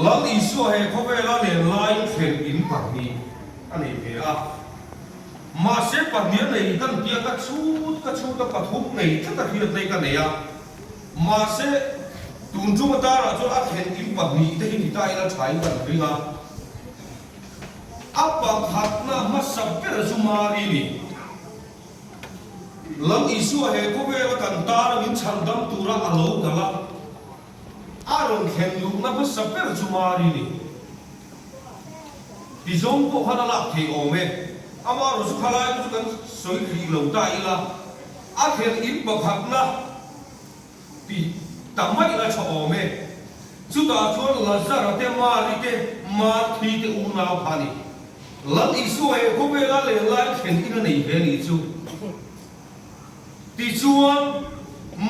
lal isu he khove la le lai khen in pahni ani ve a ma se pahni nei kan tia ka chu ta pathum nei ta hi nei ka nei a ma se tun chu ta ra chu a khen in pahni te hi ta ila thai kan ringa apa khatna ma sabbe zumari ni lam isu he khove la kan tar min chandam tura alo dala aron khen lu na ma sabbe zumari ni bizong ko hana la the ome ama ro su khala su kan soi khri lo ta ila a khen in ba khatna pi tamai la cho ome chu ta chuan la zara te ma ri te ma thi te u na phani lam isu he khove la le lai khen in nei ve ni chu ti chuan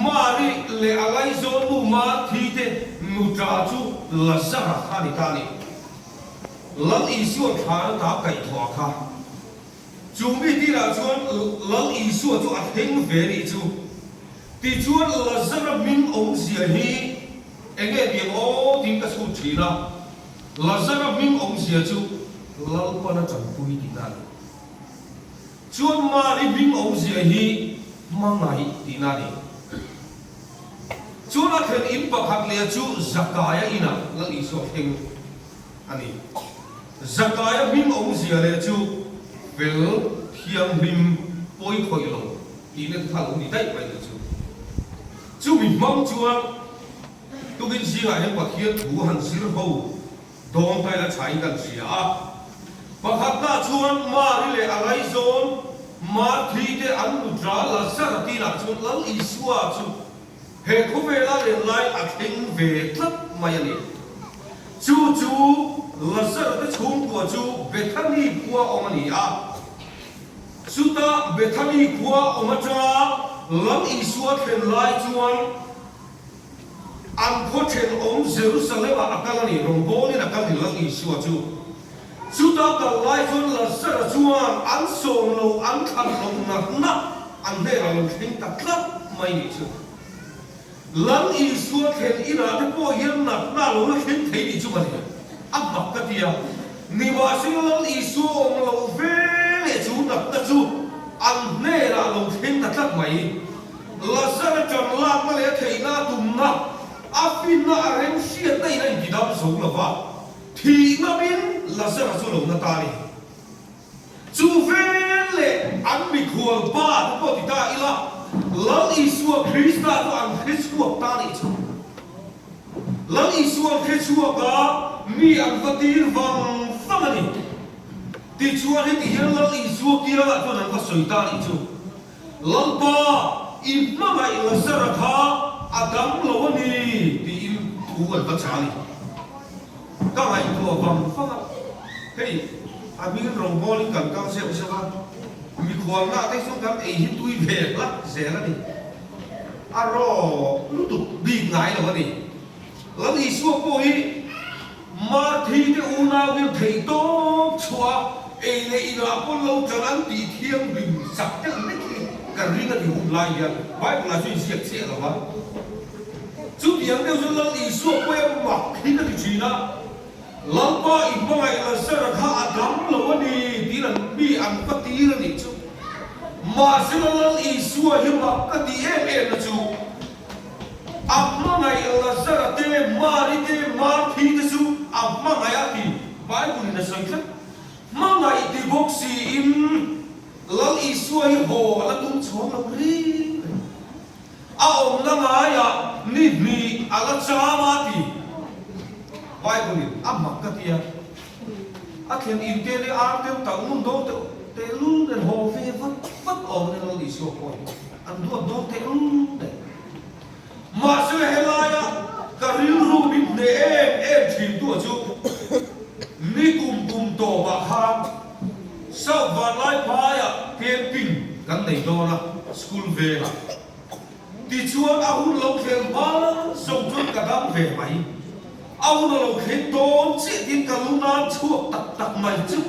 ma ri le alai zo nu ma thi te nu tra chu la zara khani ta ni lal isu thar ta kai thwa kha chumi ti la chuan lal isu chu a theng ve ni chu ti chuan la zara min ong sia hi enge ti o tin ka su thina la zara min ong sia chu lal pa na chan pui ti na chuan ma ri min ong sia hi ma ngai ti na ni chuan a khen in pa khak le chu zakaya ina lal isu theng ani zakaya min ong sia le chu vel thiam rim poi khoi lo ti ne thal ni dai pai chu min mong chuan tu gin si ha hem pa khiat thu han sir ho dong tai la chai kan sia pa khat na chuan ma ri le alai zon ma thi te an nu tra la sa ti na chu lal isua chu he khu ve la le lai a theng ve tlat mai ani chu lazar te chung ko chu bethani kwa omani a suta bethani kwa omatra lam isua khen lai chuan an pho chen om Jerusalem akalani romboni nakali lam isua chu suta ka lai chuan lazar chuan an som lo an khan lo na an de ra lo thing ta klap mai ni chu lam isua khen ina te po hian na lo khen thei ni chu mani abak ka tia ni wa singal isu om lo ve le chu nak ta chu an ne ra lo thing ta tlak mai lazar chon la ma le thei na tum na afin na rem sia tai na ki dam so la wa thi na bin lazar chu lo na ta ni chu ve le an mi khual ba po ti ta ila lam isu krista to an kristu ta ni chu lam isu kristu ka mi ang fatir vang famani ti chuan he ti hian lal isu ti la to nan ka soita ni chu lampa i ma mai la sara kha adam lo ni ti in tu an ka chali ka mai to vang fanga hei a mi rong bowling kan ka se se wa mi khwal na te sung kan ei hi tui ve la se la ni a ro lu tu bi ngai lo ni lal isu po hi ma thi te una vil thei to chua e le ina pon lo chalan ti thiam rim sak te ne ki ka ringa di hum lai ya bai la sui siak se la wa chu tiang deu zo lang i su ko ya wa khi ka ti china lam pa i ma ngai la sa ra kha adam lo ni ti ran bi an pa ti ra ni chu ma se lang i su hi ma ka ti na chu amma ngai la sa ra te ma ri te ma thi te su amma ngai a ti bai ku ni na sai kha ma ngai ti boxi im lal isu hi ho la tum chom la ri a om la nga ya ni ala cha ma ti bai ku ni amma ka ti ya a khen in te le ar te ta mun do te lu den ho fe vat om ne lal isu ko an do te te ma se helaya karil ru bit ne em thin tu chu ni kum to ba khan sau va lai pa ya camping kan nei do na school ve la ti chuan a hun lo khel ba song chun ka dam ve mai a hun lo khen ton chi tin ka lu na chu tak mai chu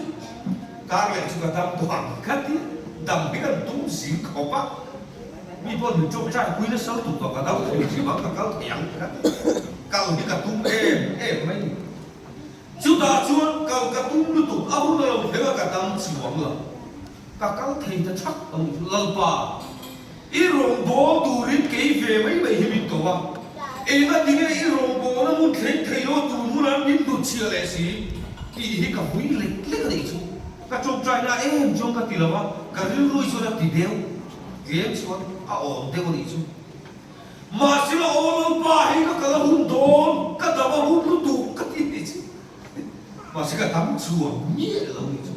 ka le chu ka dam to ang khat ti dam bi kan tum sing kho pa mi bon mình trông trai quý nó xấu tụt vào cả đâu thì chỉ bảo cả cao thèm cả cao như cả tung em mấy chú ta chuan cầu cả tung lu tung áo nó lòng thế cả tăng chuộng là cả các thầy ta chắc ông lal pa ít rồng bò tu rin kỹ về mấy bảy hiệp tổ à em đã tiếng ít rồng bò nó muốn thầy nó tu muốn làm những đồ chia lệ gì thì cả vui lệ lệ cái gì chú cả trong trai na em trong cái tiền là cả riêng rồi cho nó thì đeo game chuan à ổn đeo cái gì chú mà xin là ổn pa hay cả là hùng đồn cả đó mà hùng lu tu cái gì chứ mà sẽ cả tắm chuộng nhẹ lắm gì chú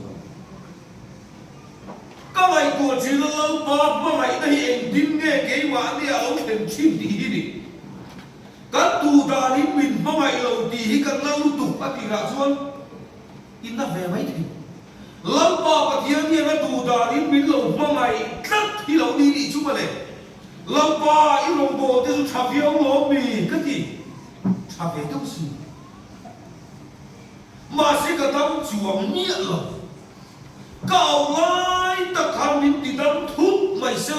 các mày của chỉ là lâu ba mà mày đây em tin nghe cái mà đi ở thêm chim đi đi các tu ta đi mình mà mày lâu đi các lâu tụ bắt đi ra xuân in ta về mấy thì lâu ba bắt thiên nhiên các tu ta đi mình lâu mà mày cắt thì lâu đi đi chú mà này lâu ba ít lâu bộ thì chú chả phiêu lâu mì cái gì chả phiêu đâu gì mà sẽ cả tắm chuộng nhẹ lắm cậu lại ta tham mình đi đâm thúc mày sẽ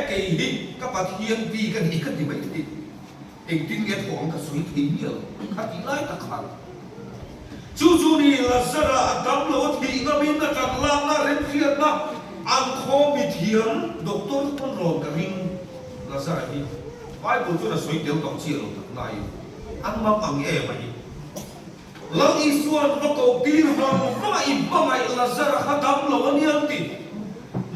cái hít các bạn thiên vi cái gì mấy thì anh tin nghe thoáng cái suy nghĩ nhiều các cái lại ta khăn chú đi là sao là đâm lỗ thì nó mình đã chặt làm na lên phía na ăn khó bị thiền doctor con rồi cái mình là sao vậy phải bố chú là suy tiểu tổng chia rồi này ăn mắm ăn nghe mày lâu isuan nó cầu tin rằng mà im mà mày là ra khát đam lâu anh em thì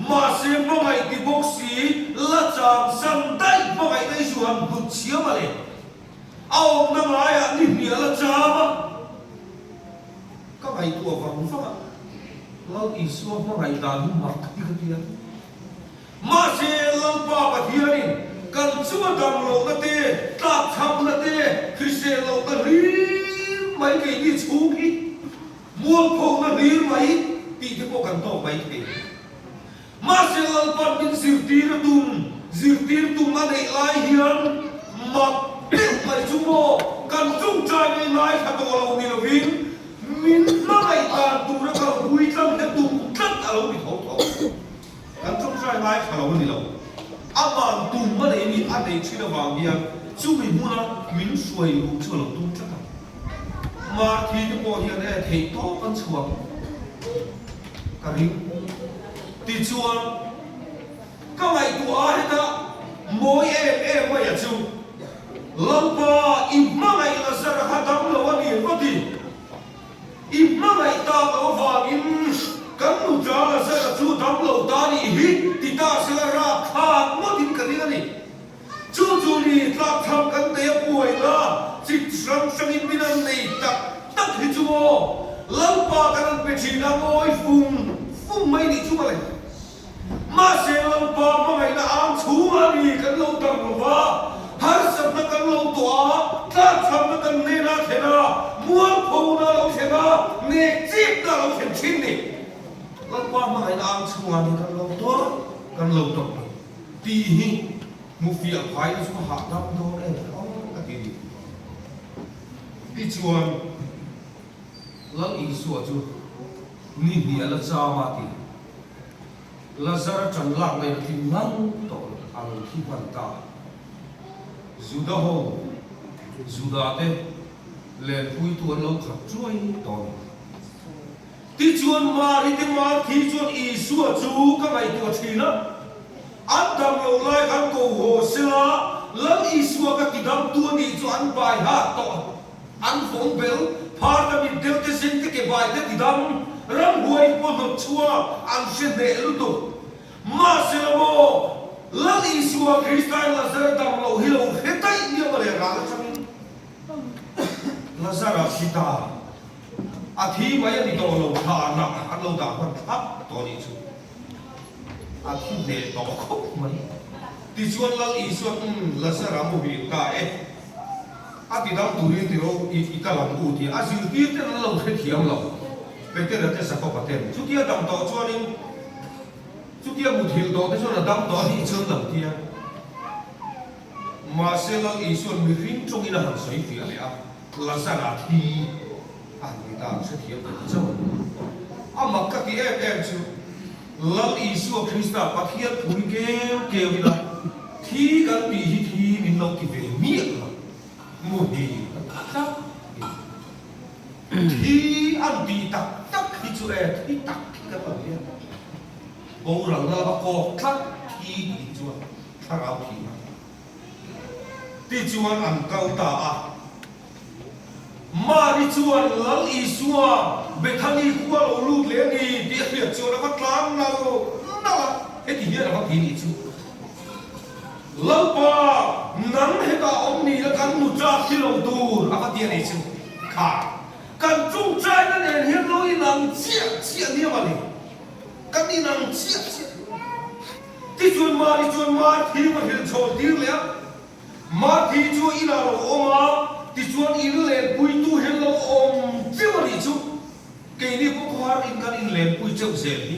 mà xem mà mày thì bốc xí là chạm sân tay mà mày đây xuan bút chia mà lên ông năm nay à đi nhớ là chạm á các mày tua vàng phá lâu isuan mà mày đàn mặc cái gì mà xem lâu ba bát hiền đi cần chúa đam lâu那些大唱那些去写lâu那里mấy cái đi chú đi mua phong nó đi mấy thì cái bộ cần to mấy cái mà sẽ làm phần những diệt tiền tung nó để lại hiền mà biết mấy chú bộ cần chung trai với lại thật là lâu đi là vin mình nó lại tàn tung nó còn vui trong cái tung rất là lâu bị thấu thấu cần chung trai lại thật là lâu đi lâu mà tung mà để mình ăn để chơi là vàng bia chú mình mua nó mình xuôi cũng chưa lâu tung chắc mà thì cái bộ hiện nay thì to con chuồng cái gì thì chuồng các mày tụi ai đó mỗi em mày chú lâu ba im mà mày là sao là khát đam lâu anh em có gì im mà mày ta có vàng im cắn nụ cha là sao là chú đam lâu ta đi hít thì ta sẽ là ra khát mất đi cái này chú đi ta tham cái này bùi là chỉ sang in bên này tắc thì chú lâu ba cái này chỉ là ngồi phùng mấy đi chú mà mà sẽ lâu ba mà mày là ăn chú mà đi cái lâu tầm lâu ba hết sập nó cái lâu tỏa ta tham nó cái này là thế nào muốn phù nó lâu thế nào nè chip nó lâu thế chín đi lâu ba mà mày là ăn chú mà đi cái lâu tỏa cái lâu tầm thì một việc phải là chú hạ đam đâu đấy cái gì đi chuan lâu ý xua chú ni bia là cha mà thì là ra chân lạc này thì ngang tổ ăn khi quan ta juda ho juda te lên pui tuan lâu khắp chuối tổ thì chuan mà thì chuan ý xua chú các mày tuột thì nó ăn đam lâu lại ăn cầu hồ sila lâu ý xua các cái đam tuan đi cho ăn bài hát tổ ăn phồng bèo phá ra mình đeo cái xin cái bài cái đam ram huay po nó chua ăn xin để lúc đó mà sẽ là bộ lâu ý xua Christian là sẽ đam lâu hiểu hết tay như vậy là là sao là khi ta thì mấy anh đi đâu lâu thà nặng ăn lâu đào quan thấp to đi chú thì để to khóc mấy thì chuan lâu ý xua là sẽ làm một việc ta ấy thì đang tụi đi theo ý cả làm cụ thì dự kiến thế nó lâu thế thiam lâu về thế là thế sao có phát triển chút kia đầm to cho nên chút kia một thiểu đó thế cho là đầm to thì chân lầm kia mà sẽ lâu ý xuân mình phim trong cái là hàng sấy phía này là sao là thì người ta sẽ thiam được chứ mà các cái em chứ lâu ý xuân Christa phát hiện tụi kêu kêu như là thì cái thì mình lâu thì về miệng một gì bầu răng là bác cô khắc thi đi chuan khắc áo thi mà đi chuan ăn câu ta mà đi chuan lăng y xua về thằng y qua lỗ lụt lên đi đi việc chuan nó phát lắm nào hết thì hiện là phát thi đi chu lăng pa nắng hết ta ông ni là cắn nút ra khi lồng tu à phát tiền đi chu khá cần trung trai nó nên hiện lối nắng chia đi mà đi cần đi nắng chia đi chuan mà thì mà hiện tròn tiếng lẽ mà thì chuan in nào ôm à thì chuan in lên bùi tu hiện lâu ôm chưa mà đi chu cái này cũng hoa in cần in lên bùi châu dễ đi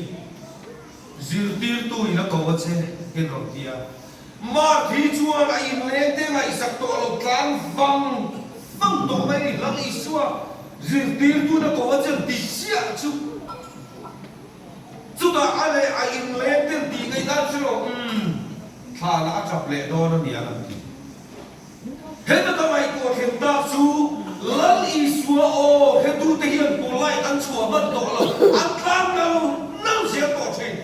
dìu tiêu tu in nó cầu vật xe hiện rộng kia mà thì chuan là in lên thế ngày sắp tổ lộc cán văng tổ này lăng ý xua dìu tiêu tu nó cầu vật xe tí xia chu chú ta ai lại ai in lên tên tí ngay ta chứ thà là chập lệ đó nó nhẹ lắm thì hết tất cả mày của thiên ta chú lăng ý xua ô hết tu thể hiện của lại ăn chùa mất tổ lộc ăn cam đâu nâng xe tổ trên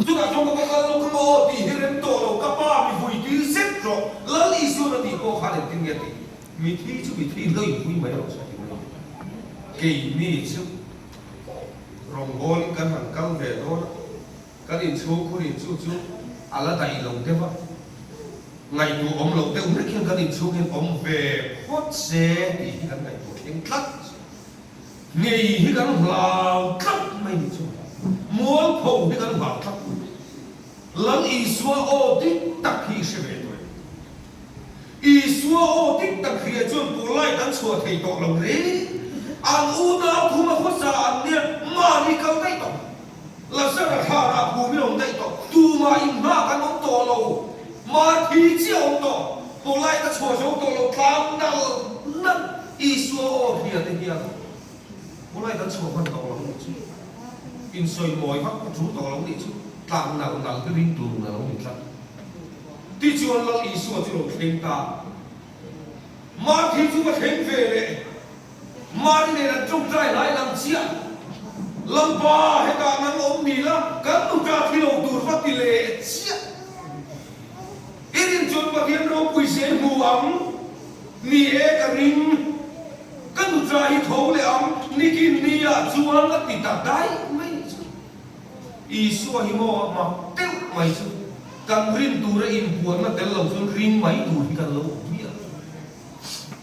chúng ta trong cái câu lúc mà thì hiện tổ lộc các ba bị vùi tí xếp rồi lăng ý xua nó thì cô khá được kinh nghiệm thì mình thi chú bị thi gây vui mấy đâu sao thì kỳ ni chứ rong gol kan han kal ve do kan in chu khu in chu ala dai long te ba ngai tu om lo te um rekin kan in chu gen om ve hot se ti kan ngai tu eng klat ngei hi kan lao klat mai ni chu mual pho hi kan ba klat lang i suwa o tik tak hi se ve tu i suwa o tik tak hi chun pu lai kan chua thei to lo re ang una kuma ko sa ania ma ni kau dai to la sa ra ha ra bu mi long dai to tu ma in ma kan ong to lo ma thi chi ong to po lai ka chho so to lo tlam na na i so o hia te hia po lai ka chho kan to lo chi in soi moi hak chu to lo ni chu tlam na na ke rin tu na lo ni tla ti chuan lo i so chu lo theng ta ma thi chu ka theng ve le mà đi này là trông trai lại làm chia làm ba hay cả năng ôm mì lắm cắn tụt ra khi đầu tụt phát tỷ lệ chia ít दिन chôn mà thiên đâu quỳ xe mù ấm mì cả ring cắn tụt ra hít thấu lệ ấm ni kim ni à chú ăn là tỷ tạt đáy mấy ý xua hi mò mà téo mày chứ cắn ring tụt ra in buồn mà téo lâu xuống ring mấy tụt thì cắn lâu bia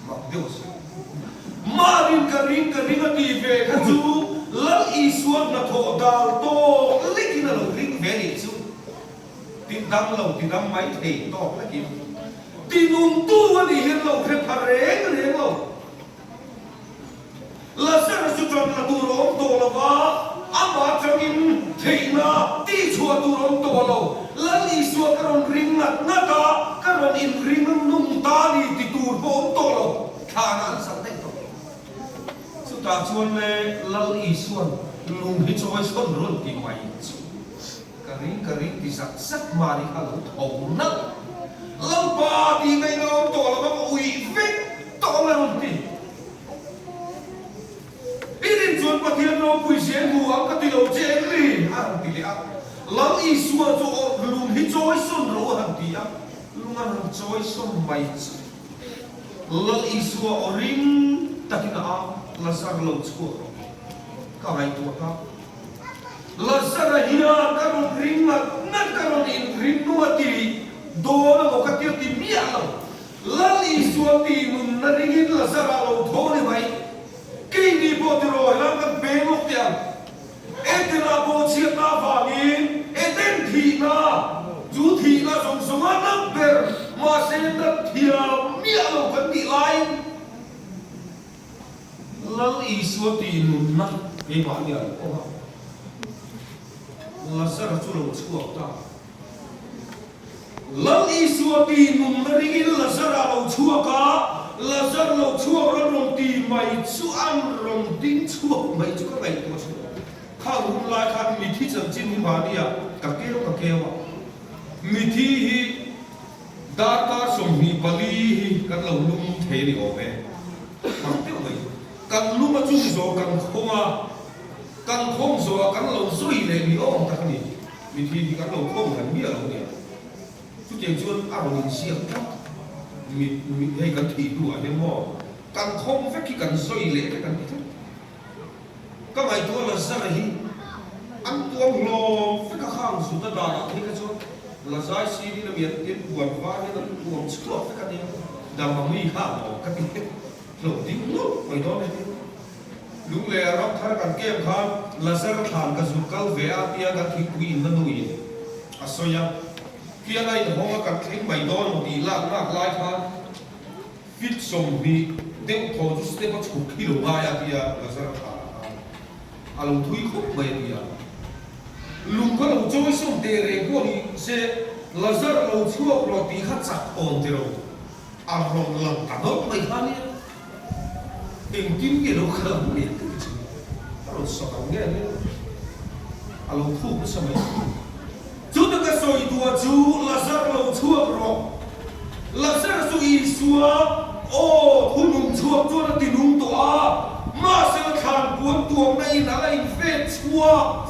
mà tiêu mà ring cái đi về cái chú lăng ý xuân là thổ đào to lịch là lồng ring về đi chú tin đăng máy thể to cái gì tin tu cái gì hiện lồng cái phare cái hiện lồng là sao là chú chọn là tu rong to là ba ama cho in thể na ti chua tu rong to lâu lăng ý xuân cái rong ring ngắt ngắt cái rong in ring nung ta đi ti tu rong to lâu thà ăn sáng đấy ta chuan le lal i suan lung hi choi son ron ti mai ka ring ti sak sak mari ha lo thong na lam pa ti ngai no to la ba ui vek to ma ron ti irin chuan pa thian no pui sian mu am ka ti lo che li ha ti le a lal i suan cho lung hi choi son ro han ti a lung an choi son mai lal i suan ring takina a Lazar lo chua ka hai tu ka Lazar hia ka ro ring na ka ro in ring no ti do na ko ka ti mia lo lali suan ti mun na ring in Lazar lo tho ni mai ki ni bo ti ro la ka be mo tia etina bo chi na va ni eten thi na ju thi na song song na ber ma se na thia mia lo ka ti lai lal i suwa ti nun na ke ba ni al o Lazar chu lo chua ta lal i suwa ti nun na ring in Lazar lo chua ka Lazar lo chua ron ti mai chu an ron ting chua mai chu ka mai to chu kha rum la kha mi thi chang chin ni ba ni ya ka ke wa mi thi hi data som hi bali hi kan lo lum the ni o ve ma te oi kan luma chung zo kan khonga กันคงสัวกันเราซุยเลยมีอ้อมตะนี่มีทีที่กันเราคงกันเบี้ยเราเนี่ยทุกอย่างชวนอารมณ์เสียครับมีให้กันทีด้วยเนี่ยมั่วกันคงฟักกันซุยเลยกันก็ไม่ตัวละสักทีอันตัวเราฟักข้างสุดดาราที่ก็ชวนละสายซีนี่เราเมียนที่ปวดฟ้าเนี่ยเราปวดชั่วฟักกันเนี่ยดาวมีข้าวกันเนี่ยเราดิ้งลุกไม่โดนเลยลุงเล่รับท่ากันเก็บครับละเสกทานกันสุกัลเวียเปียกันที่คุยนั่นนู่นอาศัยเพียงไอ้ห้องกันทิ้งไม่โดนดีลากลายทานฟิตสมบีเด็กพอจุดเด็กก็ฉุกขี้ลงไปอ่ะเปียละเสกทานอารมณ์ทุยคุบไปเปียลุงก็เราช่วยส่งเตะเรื่องพวกนี้เสละเสกเราช่วยเราตีขัดจับปนเตะเราอารมณ์หลังตัดรถไม่ทันเนี่ยเองกินกี่โลกรัมเนี่ยเราสอนเนี่ยอารมณ์ทุกข์สมัยจุดนั้นก็สอยตัวจูลาซาเราชั่วรอลาซาสุอีสัวโอ้ผู้นุ่มชั่วตัวนั้นตินุ่มตัวมาเสียขานปวดตัวในอะไรเฟชชัว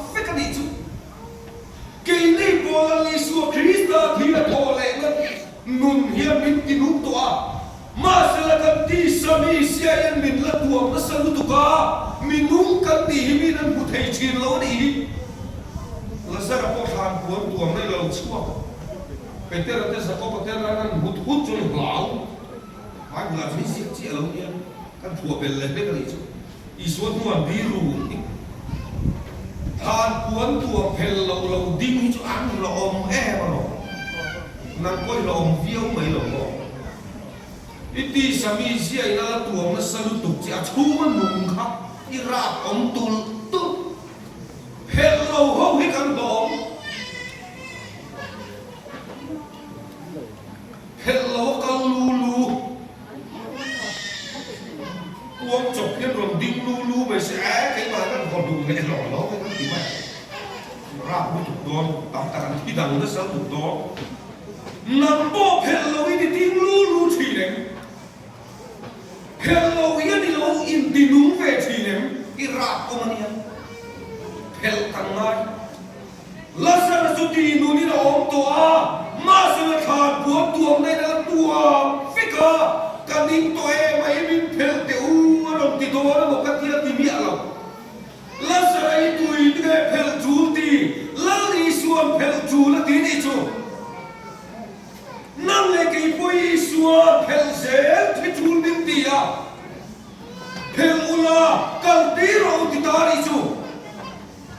เฟกันดิจูเกย์นี่บอลลิสัวคริสต์ที่ละโตเลยนั้นนุ่มเฮียมินตินุ่มตัวมาเสียกันที่สามีเสียยันมินละตัวมาสรุตุกามินุ่งกันที่มินันผู้เทชินเราดีละสารพัดทางปวดตัวไม่เราชั่วเป็นเตอร์เตอร์สกปรกเตอร์นั้นหุดจนเหลาหายเวลาที่เสียเจี๋ยเราเนี่ยกันผัวเป็นเลยไม่กันอีกอีส่วนตัวบีรูทานปวดตัวเพลเราดิ้งให้จุอันเราอมแอบมาหรอกนั่นก็เราอมเฟี้ยวไม่หรอกอีที่สามีเสียนั่นตัวมันสรุปตุกจะชูมันนุ่งครับอีราบอมตุลตุเพลเราเขาให้กันดองเพลเรากันลูตัวจบเนี่ยรวมดิ้งลูไปเสียไอ้มากันคนดูเลยหล่อล้อกันที่ไม่ราบไม่ถูกต้องตามการที่ดังนั้นสรุปถูกต้องนั่งโป๊เพลเราอีดิ้งลูทีเองเพลเราอีนี่เราอินดินุ่งเวทีเองอีราบก็มันเนี่ยเพลกันไงลาซาสุดีนูนี่เราอมตัวมาเสียขาดปวดตัวในนั้นตัวฟิกากันนิ่งตัวเองไม่มีเพลเตอูเราติดตัวเราบอกกันที่เราติมีอะไรลาซาไอตุยที่เพลจูตีลาลีส่วนเพลจูละทีนี่จูนั่งเลยกี่ปุยส่วนเพลเซลที่จูนินตีอะเพลอุลากันตีเราติดตาดิจู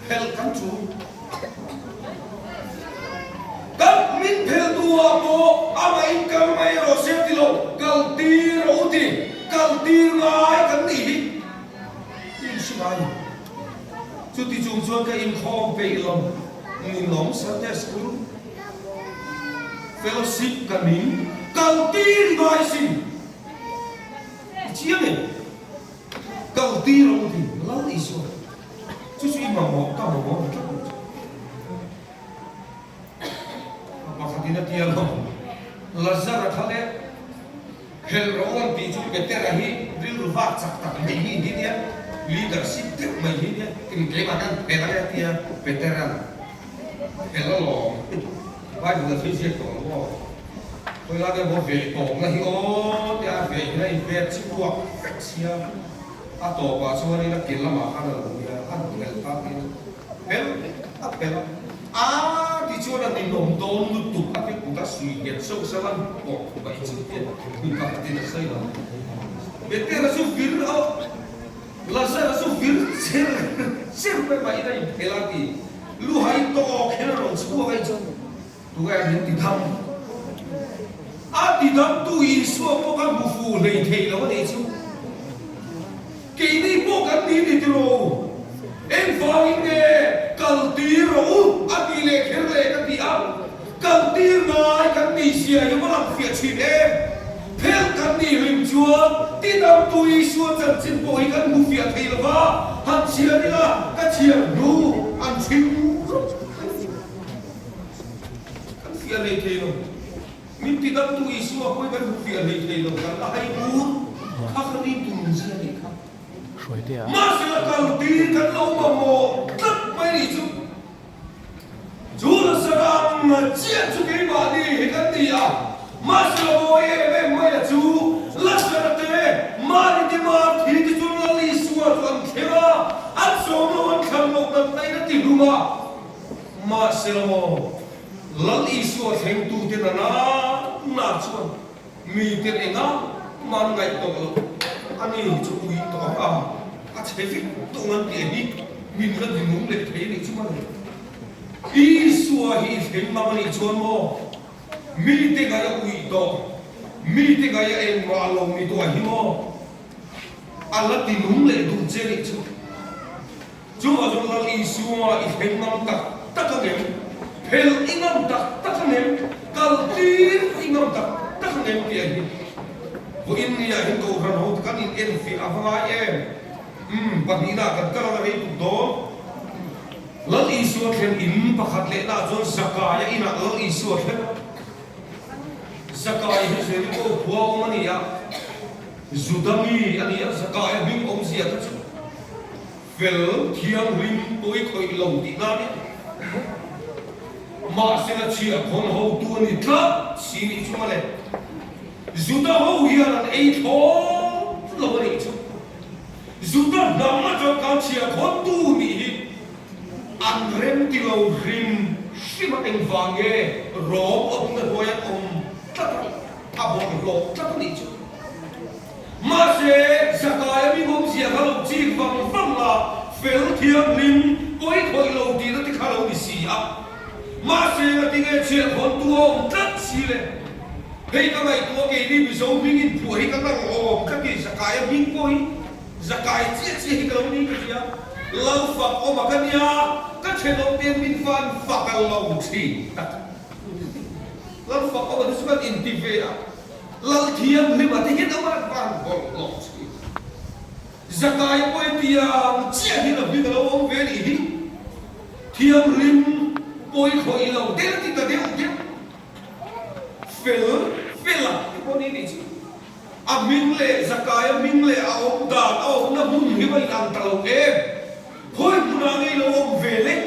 เพลกันจูกันมินเพลตัวโบอามาอินกันไม่รอเสียติโลกันตีเราติกันตีลายกันนี่ยิ่งสบายจุดที่จุงชวนกันอินคอมไปลงมุนน้องสัตย์สกุลเฟลชิปกันมินกันตีลายสิเชี่ยเนี่ยกันตีเราติลายสิจุดที่มาหมอกกันหมอกกันnanti Allah lazar khale hel rawan ti chu betera hi drill va chak tak mai hi dia leadership tek mai hi dia tin ke ma kan betera dia veteran hello lo vai được phi diệt tổ lo tôi la cái bộ về tổ là hi o dia về này về chi buộc cách xia a tổ ba số này là kiến là mà ăn được dia ăn được ta cái hel apel thì cho là mình nồng đôn nút tụt áp cái cũng đã suy hiện sâu xa lắm bỏ bảy chữ tiền mình gặp tiền là xây rồi biết tiền là số phiếu đâu là sao là số phiếu xem cái bảy này thế là gì lu hay to cái nó rộng số vậy chứ tụi em đến thì thăm thì thăm tụi số có cái bù phù này thì là cái gì chứ cái này bộ cái gì thì rồi em vào nghe cần tí rủ ăn đi lệ khéo lệ các tí ăn cần tí nói cần tí xìa nhưng mà làm việc chỉ em theo cần tí hình chúa tí nam tùy xuân dần trên bối cần mù việc thì là vợ hẳn xìa đi là các xìa nụ ăn xin cần phía này thì rồi mình tí nam tùy xuân bối cần mù việc này thì rồi cần là hay bún khác nó đi tùm xìa đi khác mà sẽ cần tí cần lâu mà mồ tất mấy đi chú là sẽ làm chia chú cái bà đi hay cái gì à mà sẽ là bố em mấy là chú là sẽ là thế mà đi mà thì chú là lý xua chú ăn khéo ăn sống nó ăn khăn lộc đặt tay nó tìm đúng mà sẽ là mồ là lý xua thành tu thế là na chú mi tiền anh á mà ngày tổ anh ấy chú ý tổ à chế phích tổ ngân tiền đi mình rất là muốn để thấy được chú mà Isua hi thing mamani chuan mo mi te ga ya ui to mi te ga ya en ma lo mi to hi mo ala ti num le du che ni chu ma zo la Isua i thing nam ta ka nem pel ingam ta ka nem kal ti ingam ta ka nem ti hi bo in ya hin ko ran ho kan in en fi avanga em pa ni na kan ka la ri do lal Isua khen in pakhat le na chon Zakaya ina lal Isua khen Zakaya hi se ko huwa mani ya Zudami ani ya Zakaya bing om sia ta chu fel thiang rim toi khoi lo ti na ni ma se na chia khon ho tu ni tla si ni chu ma le Zuda ho hi an ei tho lo ni chu Zuda nam ma cho ka chia khon tu ni anh rem ti lâu rim shima anh vàng nghe rõ ông người coi ông tất à bộ lộ tất đi chứ mà sẽ Zakaya mi gom sia kalau chi vàng vàng là fel thiam lim oi khoi lâu đi nó thì khá lâu đi xì à mà sẽ là tiếng nghe chuyện con tu ông tất xì lệ hay các mày tu cái đi bị giống mình in phụ hay các bạn ôm các cái Zakaya mình coi Zakaya chia hay cái lâu đi cái gì à lâu phật ôm mà cái nhà các chế độ tiên minh phan phật là lâu chỉ lâu phật ôm mà nó sẽ in tv à lâu thiam nhưng mà thì cái đó mà phan còn lâu chỉ Zakaya quay tiang chia thì là như cái lâu ôm về đi thiam lim bôi khởi lâu thế là thì ta đeo chứ phê là cái con đi chứ à minh lệ Zakaya minh lệ à ông đàn ông nó muốn như vậy làm tàu em thôi bữa nay lâu ông về lấy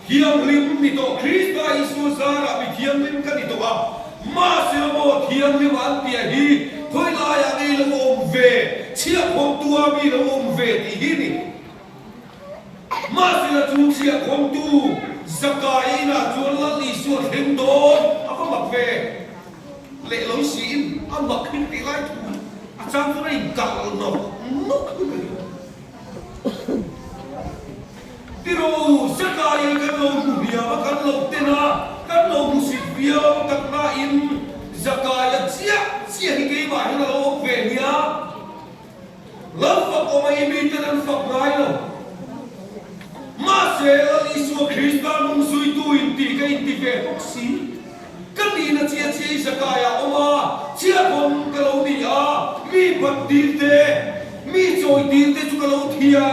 hiam lim mi to Krista Isu Zara bị hiam lim cái gì to à mà sẽ mo hiam lim ăn tiền đi thôi là ya đi lâu ông về chia con tua mi lâu ông về thì hi nè mà sẽ là chú chia con tu Zakaya na chuan là Isu thêm đó à có mặc về lệ lối xin à mặc hình tỷ lại thu à trang cái này cạo nó tiro Zakaya kan lo bia kan lo tena kan lo musik bia tak na in Zakaya chia hi ke ba hi lo về nia lo fa ko mai mi ten fa ngai lo ma se la Isu Krista mong sui tu in ti ve bok si kan ni na chia Zakaya oma chia kon ka lo ni a mi bat ti te mi choi ti te chu ka lo thia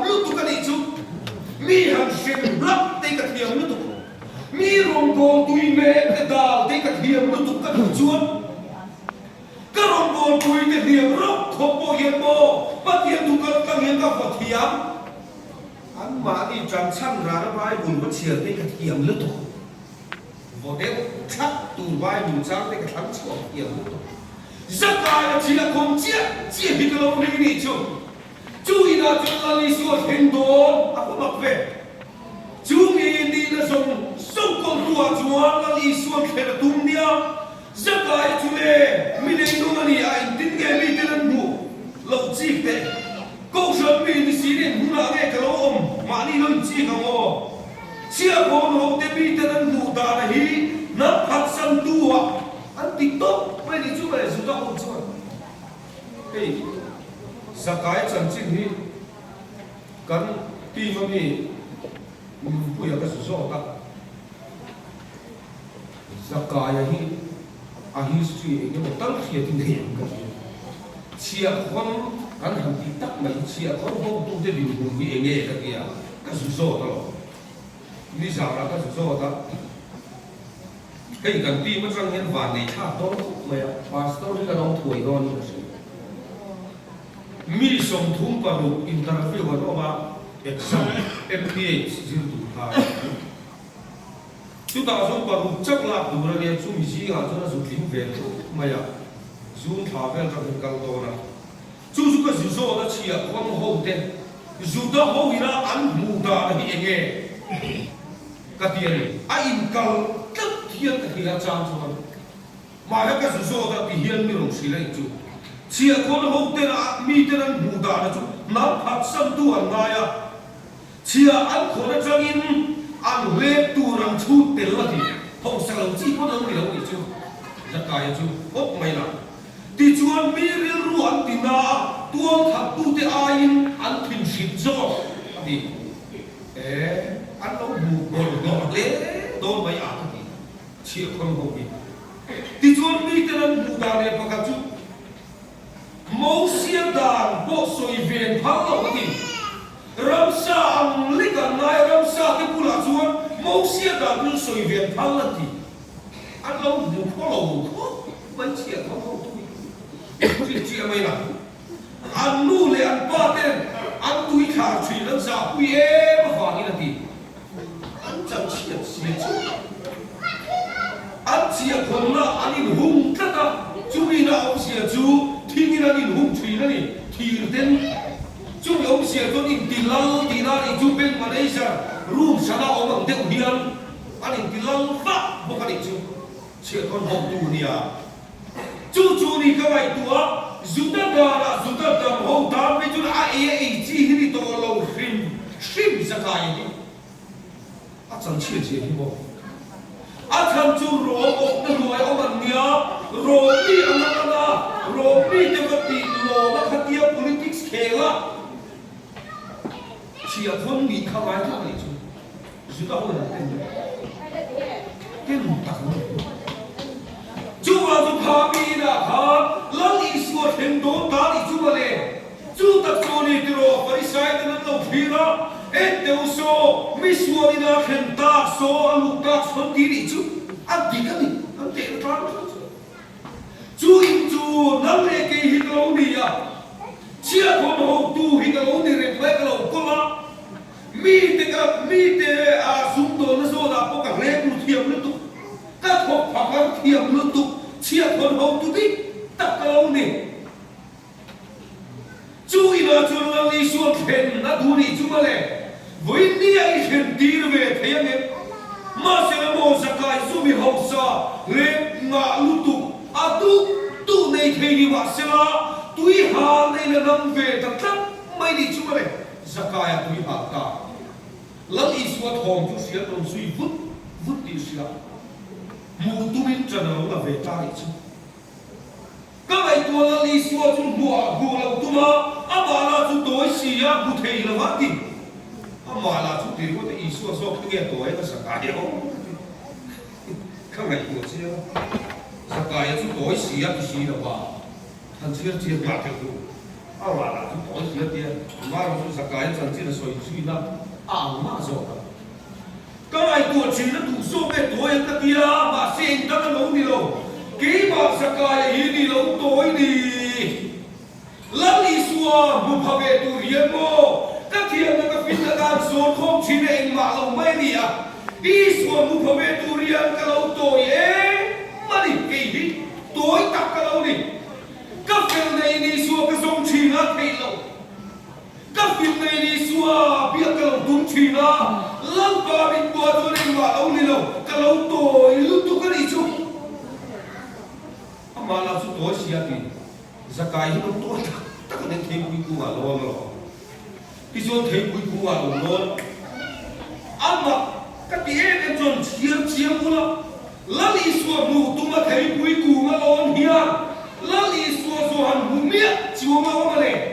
lu tu ka ni chu mi hàng xem lấp tây cả thiềm nó tục mi rồng bồn tui mẹ cái đào tây cả thiềm nó tục các thằng chuột các rồng bồn tui cái thiềm rốc thộp bộ hiền bộ bắt hiền tu các hiền các vật thiềm anh mà đi chẳng chăn ra nó vai buồn vật chiều tây cả thiềm nó tục vô đeo chắc tù vai buồn trang tây cả thằng chuột thiềm nó tục Zakaya chỉ là con chia bị cái lâu này đi chứ chú ý là cho là lý do thành đồ à có mặc về chú ý đi là dùng sông con tua chúa là lý do khe là tung dia Zakaya chú lệ mình đến đâu mà đi anh tin nghe mình tên anh bu lâu chi thế câu chuyện mình đi xí đến hú là nghe cái lâu ôm mà đi lâu chi không ô chia con học tên mình tên anh bu ta là hi nó phát sinh tua anh tiktok bây giờ chú lại dùng tao chú hey Zakaya chân chính hi kan ti mo ni bây giờ cái số ta Zakaya hi a history cái một tăng khía tin hiền cái chia con kan ham ti tak mai chia con ho tu de liu bu bi enge cái kia cái số ta lo ni sa ra cái số ta cái kan ti mo sang hen van nei tha to mai pastor cái nó tuổi con mi som thum paru interview wa ma exam MPH zil tu ha chu ta som paru chak la du ra le chu mi ji ga chu na zu ling ve ma ya zu tha ve ka kal to na chu chu ka zu so da chi ya kwang ho te zu da ho ina an mu da hi enge ka tian a in kal tlap thian ka hi a chang chu ma ha ka zu so da ti hian mi rong si lai chu chia con hậu tên là mi tên là mù đà là chúng nắm phát sâm tu hàng ngày à chia ăn khổ là cho in ăn lê tu rằng chút tiền là thì không sao lòng chi có đâu thì đâu thì chứ rất cái chứ ốc mày là thì chuan mi riêng ru ăn thì na tuông thật tu te ai ăn thìn xịt cho thì ăn lâu mù bồn ngọt lé đôi mấy ăn thì chia con hậu thì chuan mi tên là mù đà này có cả chút mẫu xiên đàn bộ soi viện phá lậu thì ram sa ang lịch anh này ram sa cái cú là chuan mẫu xiên đàn bộ soi viện phá lậu thì anh lâu một phá lậu vẫn chia không chia mấy lần anh nu le anh ba tên anh túi khả thủy ram sa quý em vàng như là gì anh chẳng chia chứ anh chia không là anh hùng tất cả chú ý là ông chia chú thì như là nhìn hung thủy đó nhỉ thì tên chúng ông sẽ cho nhìn tiền lăng thì na thì chúng bên mà đây sao room sao nào ông bằng tiếng hiền anh nhìn tiền lăng phát một cái chú sẽ còn học tu nè chú đi cái bài tu á chúng ta là chúng ta làm hậu tam với chúng ta ai chỉ đi to lâu phim ra cái gì à chẳng chia gì đi bộ à thằng chú rồi ông nói ông bằng nhá rồi đi anh là Robi demokrati lo na khatia politics khela chia thon ni khawai tha ni chu juta ho na ten ta chu wa chu pha bi na kha lang I suwa them do ta ni chu le chu ta chu ni tro parisai na lo phira et de so mi suwa ni na khen ta so alu ta son ti ni chu a di ka ni an te ta chú in chú nắm lấy cái hít lâu đi à chia con hậu tu hít lâu đi rồi phải cái lâu có mà mi te à súng đồ nó số là có cả lẽ một thiềm liên tục các hộp hoặc các thiềm liên tục chia con hậu tu đi tập cái lâu này chú in là chú là đi xuống khen nó thu đi chú mà lẽ với nia ai khen tí về thấy anh em mà sẽ là một sắc cái số bị hậu sa lẽ ngã liên tục à tu này thấy đi vợ xem là tuy hà này là năm về tập tất mấy đi chú này zakaya tuy hà ta lần ý số thòng chú xía đồng suy vứt đi xía mù tu min chân nó là về ta đi chú các bạn tua lần ý số chú mùa là tu mà à mà là chú tối xía bù thầy là vắt đi à mà là chú tiền có thể ý số cái tối là zakaya không không phải một chứ Zakaya tu tối xí á xí là ba, thằng chia chia bạc cái tu, à là tu tối xí á mà là tu Zakaya thằng chia là soi suy na, mà rồi, cái ai tu chuyện nó tu số cái tối cái kia mà xem ta nó nấu đi đâu, cái mà Zakaya gì đi đâu tối đi, lắm đi xua một phật về tu riêng mô, cái thiền nó cái phim nó đang số không chỉ để mà lâu mấy đi à, đi xua một phật về tu riêng cái lâu tối mà đi kỳ đi tối tập cái lâu đi các phim này đi xua cái sông chỉ là thấy lâu các phim này đi xua biết cái lâu đúng chỉ là lắm ba bên qua cho nên mà lâu đi lâu cái lâu tối lúc tu cái đi chung mà là số tối xí à thì Zakaya nó tối tất cả những thấy quý cũ à luôn rồi cái số thấy quý cũ à luôn mà cái tiếng em chọn chiếm luôn lali suwa mu tuma thấy bui cù mà on hiền lali suwa so han mu mía chiu mà ông này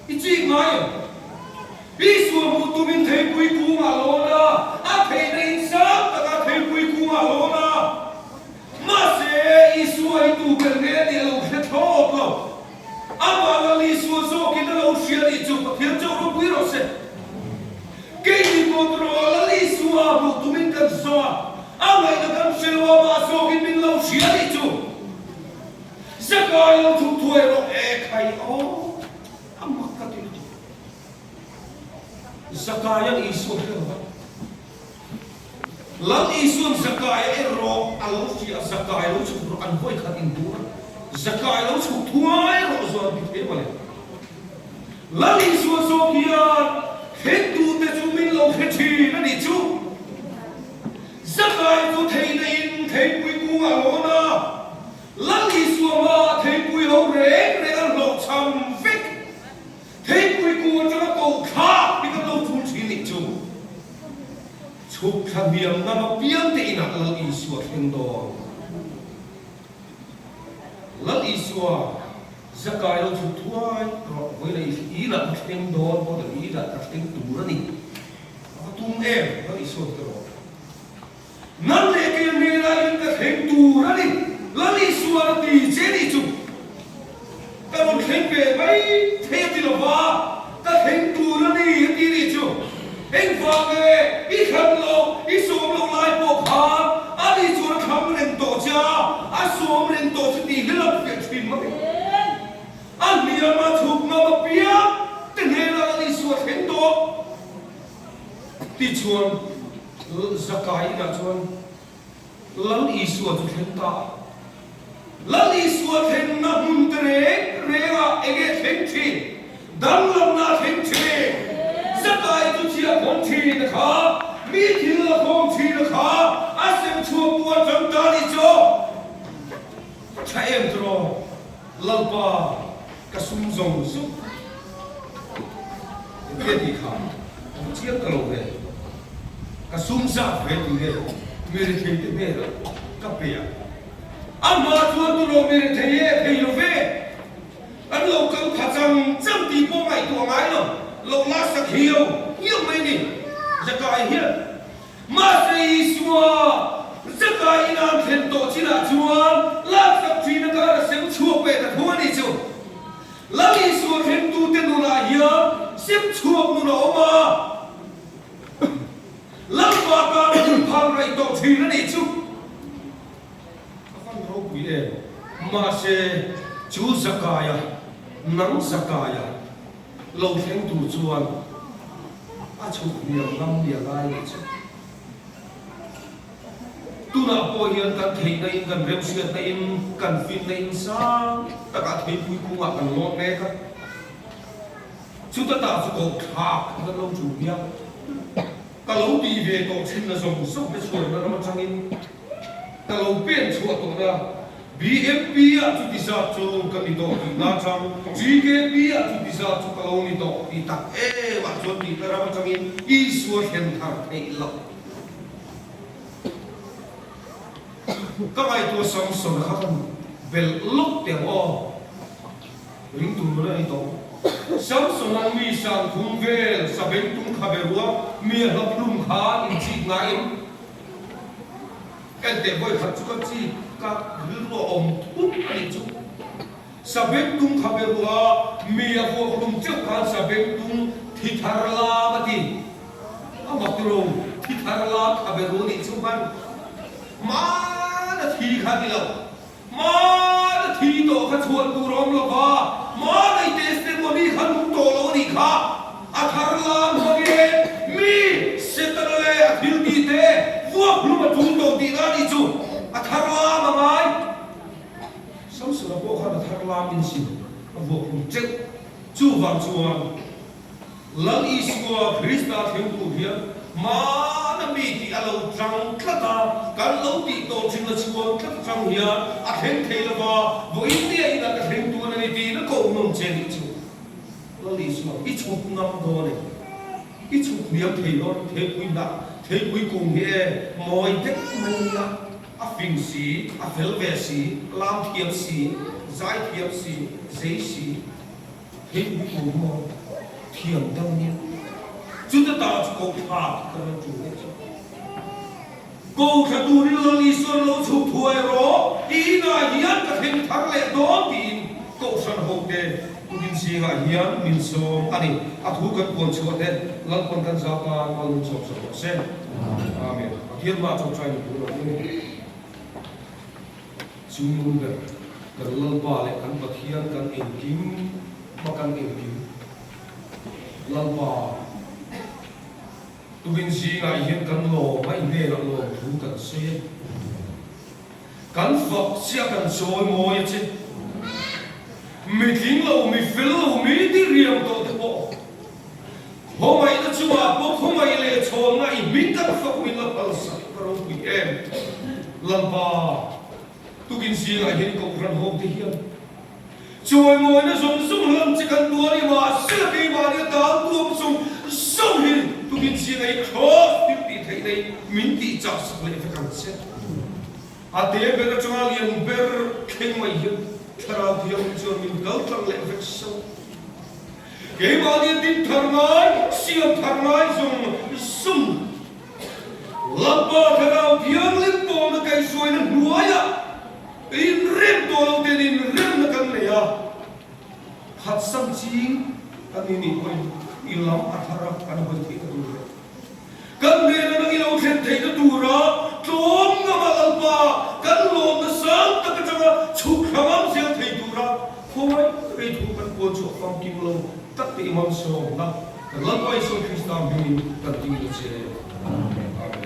ichi mai suwa mu tumin thấy bui cù mà on à thấy này sao ta thấy bui cù mà on mà sẽ suwa itu berne đi lâu hết thốt lâu mà lali suwa so cái nó lâu xia đi chụp thiên châu nó bui rồi sẽ cái gì mà rồi lali suwa mu tumin cần so Awai na kam selwa ma so kin min lo sia ni chu Zakaya tu tuai ro khai ô amak ka tin Zakaya isu ka Lang isun Zakaya ro alo si Zakaya lo chu an hoi khat in tu Zakaya lo chu thuai ro zo bi the bale Lang isu so kia khen tu te chu min lo khe chi na ni chu Zakaya tu thei na in thei pui ku a lo na Lang isu ma thei pui ho re an lo cham fik thei pui ku cho ko kha bi ka lo thu chi ni chu Chúc khăn miệng năm biếng thì nặng lỡ ý xua khen đồ lỡ ý xua giá cài đâu chụp thuai rồi với lại ý là khen đồ có được ý là khen tủ đó nè tung em lỡ ý xua cái đó năn lệ cái mê ra những cái khen tủ đó nè lỡ ý xua là tì chế đi chụp cái một khen về mấy thế thì là ba cái khen tủ đó nè tì đi chụp anh phá về ý khăn lô ý xôm lô lại bộ khám anh đi chuột khám lên tổ cha anh xôm lên tổ cha thì cái lập việc phim mất anh bị mà chụp mà bia tên hệ là đi chuột khen tổ đi chuột zakai là chuột lăng ý chuột khen ta lăng ý chuột khen na hùng tere rega ege khen chi đăng lâm na khen chi Zakai tu chia con chi na kha mi thi la con chi na kha asem chua bua cham ta ni cho cha em tro lalpa ka sum zong su ke di kha chia ka lo ve ka sum sa ve tu ve mere the te me ra ka pe ya amma tu tu ro mere the ye pe yo ve an lo ka pha chang cham ti po mai tu ngai lo Lộc lá sắc hiếu mấy nè Zakai hiếu mà xây xua Zakai nam thiên tổ chỉ là chúa lá sắc truy nó cả xem chua về là thua đi chứ lá đi xua thiên tu tiên nó là hiếu xem chua nó nó mà lá và cả nó phang lại tổ chỉ nó đi chứ các anh nói quý em mà sẽ chú Zakai à nắng Zakai à lâu khen tu chuan chụp miệng ngâm miệng ai vậy chứ tu na po hiền cần thấy đây cần rem xuyên đây cần phim đây sang tất cả thấy vui cũng mà cần ngon nghe cả chúng ta tạo cho cậu thạc cái lâu chủ miệng cái lâu đi về cậu xin là dùng sốc cái chuột nó mà chẳng in cái lâu biến chuột tụi nó BFP tu bisa tu kami to na chang GKP tu bisa tu kalau ni to itak wat tu di kara macam ini isu hen thar thei lo kamai tu som som khan bel lok te o ring tu na ni to sam som ang mi sang thung vel sabeng tung khaberua mi hap lum kha in chi ngai cái để voi khát chú cái gì các lúa ôm thúc này chú sa bên tung khắp bên bua mía bua tung trước kan sa bên tung thi thar la mà đi ông mặc đồ thi thar la khắp bên bua này chú ban má là thi khát đi đâu má là thi tổ khát chuột tu rom lo ba má này testimony khát tung tổ lo này khá thar la mà đi mi settle thil đi thế vua lúc mà chúng tôi đi ra đi chú thar la mà ngay sống sự là bộ khá là thar la in xin vua cũng chết chú vàng chuan lăng ý xua Krista thiên tu hiền mà nó bị thì alo trăng khát ta cái lâu thì tổ chức là chuan khát trăng hiền thiên thế là vào với India là cái thiên tu này thì nó cũng nông trên đi chú lăng ý xua ít chục năm đó này ít chục niệm thì nó thế quý nặng thế cuối cùng nghe mọi cách mình là phình xí phèo về xí làm thiệp xí giải thiệp xí giấy xí thế cuối cùng mọi thiền tâm niệm chúng ta tạo cho câu pháp cái này chủ đề câu khát tu đi lo đi xuân lo chụp thuê rồi ý là hiến cái hình thắng lệ đó thì câu sân hậu đề mình xin là hiến mình sống anh thu cái cuốn chuột đấy lần con căn giáo ta con chọc chọc xem amen thiên ma trong trai của nó chúng luôn được kan lalpa le kan pathian kan engkim makan engkim lalpa tugin si ngai hian kan lo mai ne la lo thu kan se kan fak sia kan soi moi che mi king lo mi fel lo mi di riam to te bo ho mai na chuwa bo ho mai le chong ngai min kan fak min la pal sa ro pi em lalpa tugin si ngai hian ko ran ho te hian chui moi na som sum lam chi kan tua ni ma se ke ma ni ta tu sum sum hin tugin si ngai cross pi thei nei min ti chak sak le fa kan se a te be na chunga lian ber kheng mai hian thara thiam chu min gal tlang le fa so ke ma ni tin thar ngai siam thar ngai sum labba thara thiam lim po na kai soi na nuaya in rem to lo ten in rem na kan le ya hat sam ching ani ni koi ilam athara kan ho ti ka tu kan ne na ngi lo khen thei ka tu ra tom na ma alpa kan lo na sang ta ka changa chu khamam sia thei tu ra khoi pe thu kan ko chu fam kim lo tak ti imam so na kan la koi so kristam bi kan ti che amen